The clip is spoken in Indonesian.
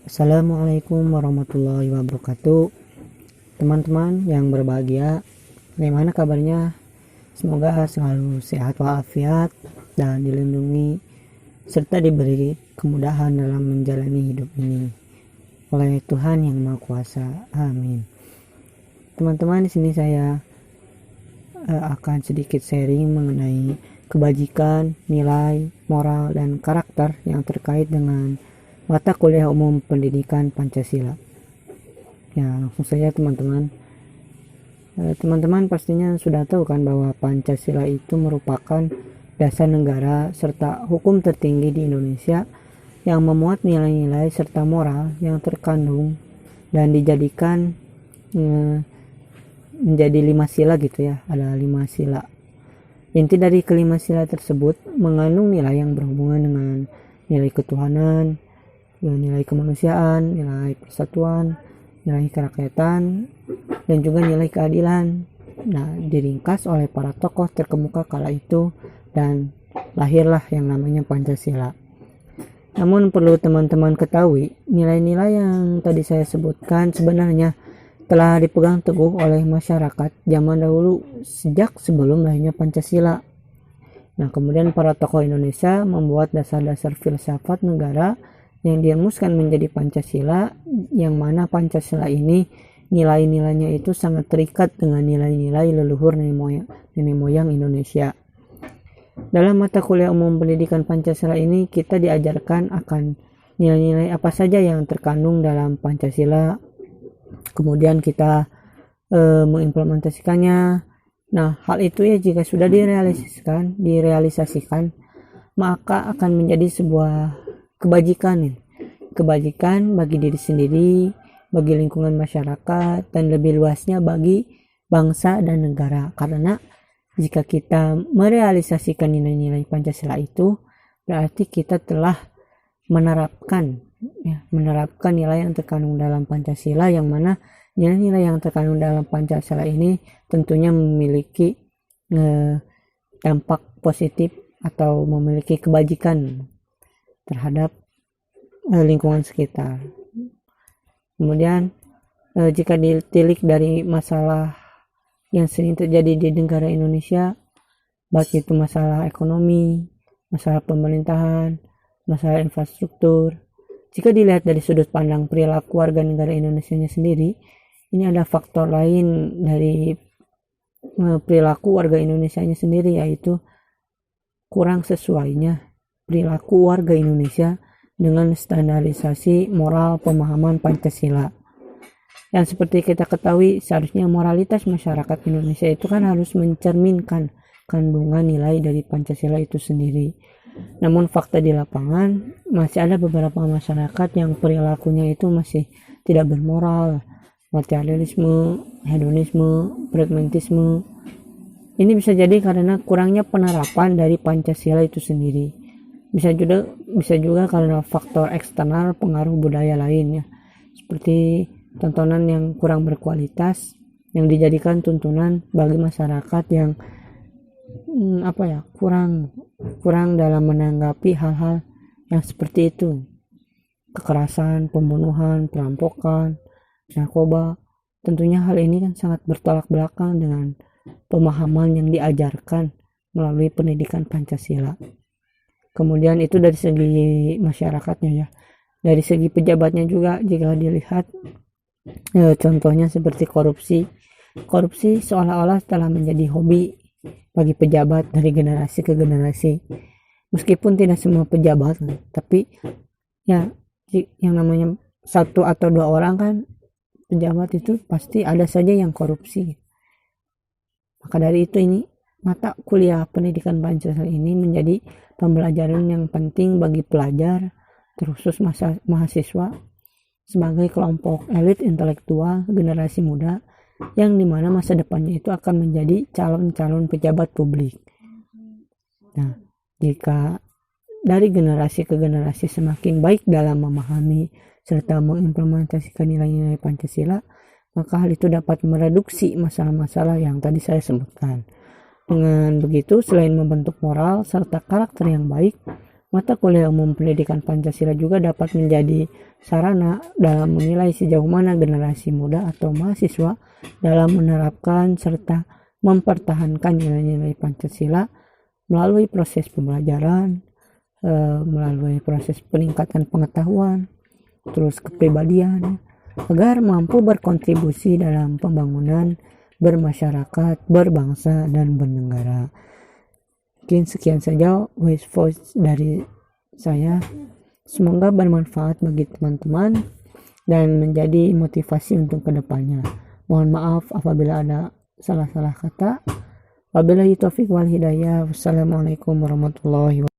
Assalamualaikum warahmatullahi wabarakatuh. Teman-teman yang berbahagia, bagaimana kabarnya? Semoga selalu sehat walafiat dan dilindungi serta diberi kemudahan dalam menjalani hidup ini oleh Tuhan yang Maha Kuasa. Amin. Teman-teman, di sini saya akan sedikit sharing mengenai kebajikan, nilai, moral, dan karakter yang terkait dengan mata kuliah umum pendidikan Pancasila. Ya, langsung saja teman-teman. Teman-teman pastinya sudah tahu kan bahwa Pancasila itu merupakan dasar negara serta hukum tertinggi di Indonesia yang memuat nilai-nilai serta moral yang terkandung dan dijadikan menjadi 5 sila gitu ya. Ada 5 sila. Inti dari kelima sila tersebut mengandung nilai yang berhubungan dengan nilai ketuhanan, nilai kemanusiaan, nilai persatuan, nilai kerakyatan, dan juga nilai keadilan. Nah, diringkas oleh para tokoh terkemuka kala itu dan lahirlah yang namanya Pancasila. Namun perlu teman-teman ketahui, nilai-nilai yang tadi saya sebutkan sebenarnya telah dipegang teguh oleh masyarakat zaman dahulu sejak sebelum lahirnya Pancasila. Nah, kemudian para tokoh Indonesia membuat dasar-dasar filsafat negara yang dirumuskan menjadi Pancasila, yang mana Pancasila ini nilai-nilainya itu sangat terikat dengan nilai-nilai leluhur nenek moyang Indonesia. Dalam mata kuliah umum pendidikan Pancasila ini kita diajarkan akan nilai-nilai apa saja yang terkandung dalam Pancasila, kemudian kita mengimplementasikannya. Nah, hal itu ya jika sudah direalisasikan, maka akan menjadi sebuah kebajikan bagi diri sendiri, bagi lingkungan masyarakat, dan lebih luasnya bagi bangsa dan negara. Karena jika kita merealisasikan nilai-nilai Pancasila itu, berarti kita telah menerapkan nilai yang terkandung dalam Pancasila, yang mana nilai-nilai yang terkandung dalam Pancasila ini tentunya memiliki dampak positif atau memiliki kebajikan terhadap lingkungan sekitar. Kemudian jika ditilik dari masalah yang sering terjadi di negara Indonesia, baik itu masalah ekonomi, masalah pemerintahan, masalah infrastruktur, jika dilihat dari sudut pandang perilaku warga negara Indonesia sendiri, ini ada faktor lain dari perilaku warga Indonesia sendiri, yaitu kurang sesuainya perilaku warga Indonesia dengan standarisasi moral pemahaman Pancasila. Yang seperti kita ketahui, seharusnya moralitas masyarakat Indonesia itu kan harus mencerminkan kandungan nilai dari Pancasila itu sendiri. Namun fakta di lapangan masih ada beberapa masyarakat yang perilakunya itu masih tidak bermoral, materialisme, hedonisme, pragmatisme. Ini bisa jadi karena kurangnya penerapan dari Pancasila itu sendiri. Bisa juga karena faktor eksternal pengaruh budaya lainnya, seperti tontonan yang kurang berkualitas yang dijadikan tuntunan bagi masyarakat yang kurang dalam menanggapi hal-hal yang seperti itu. Kekerasan, pembunuhan, perampokan, narkoba. Tentunya hal ini kan sangat bertolak belakang dengan pemahaman yang diajarkan melalui pendidikan Pancasila. Kemudian itu dari segi masyarakatnya ya. Dari segi pejabatnya juga jika dilihat contohnya seperti korupsi. Korupsi seolah-olah telah menjadi hobi bagi pejabat dari generasi ke generasi. Meskipun tidak semua pejabat, tapi ya yang namanya 1 atau 2 orang kan pejabat itu pasti ada saja yang korupsi. Maka dari itu ini mata kuliah pendidikan Pancasila ini menjadi pembelajaran yang penting bagi pelajar, terkhusus mahasiswa, sebagai kelompok elit intelektual generasi muda yang dimana masa depannya itu akan menjadi calon-calon pejabat publik. Nah, jika dari generasi ke generasi semakin baik dalam memahami serta mengimplementasikan nilai-nilai Pancasila, maka hal itu dapat mereduksi masalah-masalah yang tadi saya sebutkan. Dengan begitu, selain membentuk moral serta karakter yang baik, Mata kuliah umum pendidikan Pancasila juga dapat menjadi sarana dalam menilai sejauh mana generasi muda atau mahasiswa dalam menerapkan serta mempertahankan nilai-nilai Pancasila melalui proses pembelajaran, melalui proses peningkatan pengetahuan, terus kepribadian, agar mampu berkontribusi dalam pembangunan bermasyarakat, berbangsa, dan bernegara. Mungkin sekian saja voice dari saya. Semoga bermanfaat bagi teman-teman dan menjadi motivasi untuk kedepannya. Mohon maaf apabila ada salah-salah kata. Wabillahi taufiq wal hidayah. Wassalamualaikum warahmatullahi wabarakatuh.